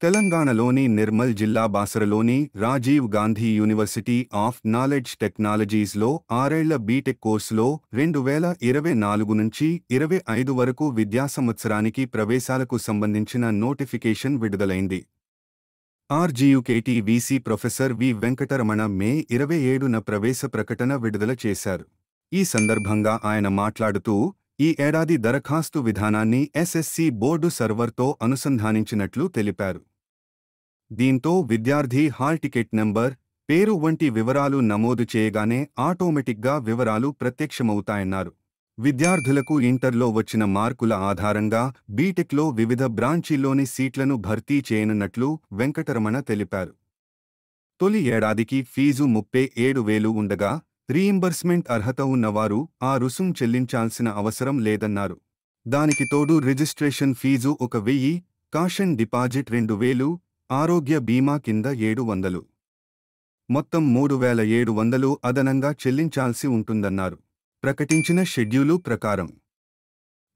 తెలంగాణలోని నిర్మల్ జిల్లా బాసరలోని Rajiv Gandhi university of knowledge టెక్నాలజీస్లో 6 ఏళ్ల బీటెక్ కోర్సులో 2024 నుంచి 25 వరకు విద్యా సంవత్సరానికి ప్రవేశాలకు సంబంధించిన నోటిఫికేషన్ విడుదలైంది. RGUKT VC professor V Venkataramana May 27న ప్రవేశ ప్రకటన విడుదల చేశారు. ఈ సందర్భంగా ఆయన మాట్లాడుతూ, ఈ ఏడాది దరఖాస్తు విధానాన్ని ఎస్ఎస్సి బోర్డు సర్వర్తో అనుసంధానించినట్లు తెలిపారు. దీంతో విద్యార్థి హాల్ టికెట్ నంబర్, పేరు వంటి వివరాలు నమోదు చేయగానే ఆటోమేటిక్గా వివరాలు ప్రత్యక్షమవుతాయన్నారు. విద్యార్థులకు ఇంటర్లో వచ్చిన మార్కుల ఆధారంగా బీటెక్లో వివిధ బ్రాంచీల్లోని సీట్లను భర్తీ చేయనున్నట్లు వెంకటరమణ తెలిపారు. తొలి ఏడాదికి ఫీజు 37,000 ఉండగా రీయింబర్స్మెంట్ అర్హత ఉన్నవారు ఆ రుసుం చెల్లించాల్సిన అవసరం లేదన్నారు. దానికి తోడు రిజిస్ట్రేషన్ ఫీజు 1,000, కాషన్ డిపాజిట్ 2,000, ఆరోగ్య బీమా కింద 700, మొత్తం 3,700 అదనంగా చెల్లించాల్సి ఉంటుందన్నారు. ప్రకటించిన షెడ్యూలు ప్రకారం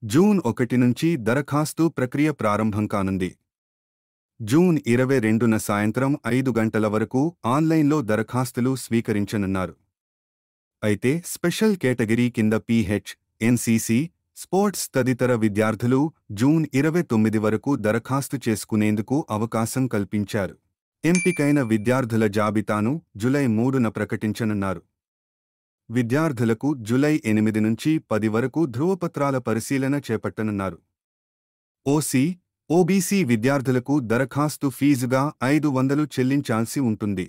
జూన్ 1 నుంచి దరఖాస్తు ప్రక్రియ ప్రారంభం కానుంది. జూన్ 22న సాయంత్రం 5 గంటల వరకు ఆన్లైన్లో దరఖాస్తులు స్వీకరించనున్నారు. అయితే స్పెషల్ కేటగిరీ కింద పీహెచ్, ఎన్సీసీ, స్పోర్ట్స్ తదితర విద్యార్థులు జూన్ 29 వరకు దరఖాస్తు చేసుకునేందుకు అవకాశం కల్పించారు. ఎంపికైన విద్యార్థుల జాబితాను జూలై 3న ప్రకటించనున్నారు. విద్యార్థులకు జూలై 8 నుంచి 10 వరకు ధృవపత్రాల పరిశీలన చేపట్టనున్నారు. ఓసీ, ఓబీసీ విద్యార్థులకు దరఖాస్తు ఫీజుగా 500 చెల్లించాల్సి ఉంటుంది.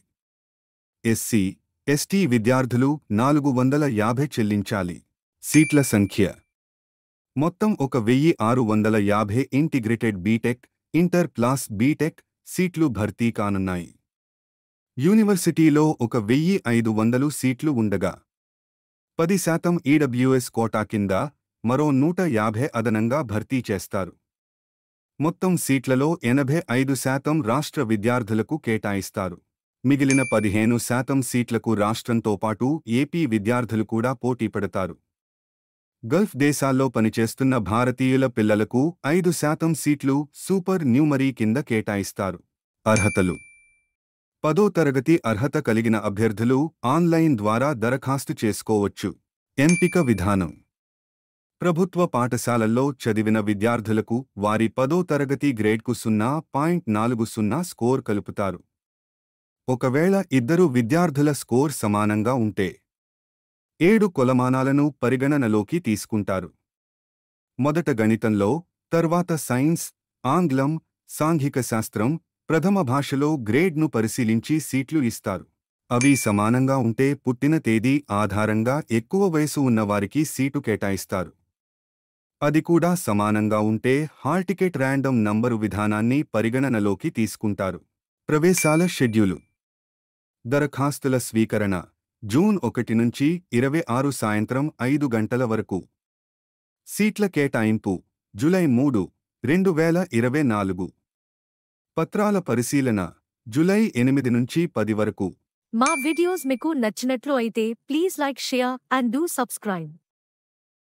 ఎస్సీ, ఎస్టీ విద్యార్థులు 450 చెల్లించాలి. సీట్ల సంఖ్య మొత్తం 1,650 integrated BTech, inter plus BTech సీట్లు భర్తీ కానున్నాయి. యూనివర్సిటీలో 1,500 సీట్లు ఉండగా 10% ఈడబ్ల్యూఎస్ కోటా కింద మరో 150 అదనంగా భర్తీ చేస్తారు. మొత్తం సీట్లలో 85% రాష్ట్ర విద్యార్థులకు కేటాయిస్తారు. మిగిలిన 15% సీట్లకు రాష్ట్రంతో పాటు ఏపీ విద్యార్థులు కూడా పోటీ పడతారు. గల్ఫ్ దేశాల్లో పనిచేస్తున్న భారతీయుల పిల్లలకు 5% సీట్లు సూపర్ న్యూమరీ కింద కేటాయిస్తారు. అర్హతలు: 10వ తరగతి అర్హత కలిగిన అభ్యర్థులు ఆన్లైన్ ద్వారా దరఖాస్తు చేసుకోవచ్చు. ఎంపిక విధానం: ప్రభుత్వ పాఠశాలల్లో చదివిన విద్యార్థులకు వారి 10వ తరగతి గ్రేడ్కు 0.40 స్కోర్ కలుపుతారు. ఒకవేళ ఇద్దరు విద్యార్థుల స్కోర్ సమానంగా ఉంటే 7 కొలమానాలను పరిగణనలోకి తీసుకుంటారు. మొదట గణితంలో, తర్వాత సైన్స్, ఆంగ్లం, సాంఘిక శాస్త్రం, ప్రథమ భాషలో గ్రేడ్ను పరిశీలించి సీట్లు ఇస్తారు. అవి సమానంగా ఉంటే పుట్టిన తేదీ ఆధారంగా ఎక్కువ వయసు ఉన్నవారికి సీటు కేటాయిస్తారు. అది కూడా సమానంగా ఉంటే హాల్ టికెట్ ర్యాండమ్ నంబరు విధానాన్ని పరిగణనలోకి తీసుకుంటారు. ప్రవేశాల షెడ్యూలు: దరఖాస్తుల స్వీకరణ జూన్ 1 నుంచి 26 సాయంత్రం 5 గంటల వరకు. సీట్ల కేటాయింపు జూలై 3, 2024. పత్రాల పరిశీలన జూలై 8 నుంచి 10 వరకు. మా వీడియోస్ మీకు నచ్చినట్లు అయితే please like, share and do subscribe.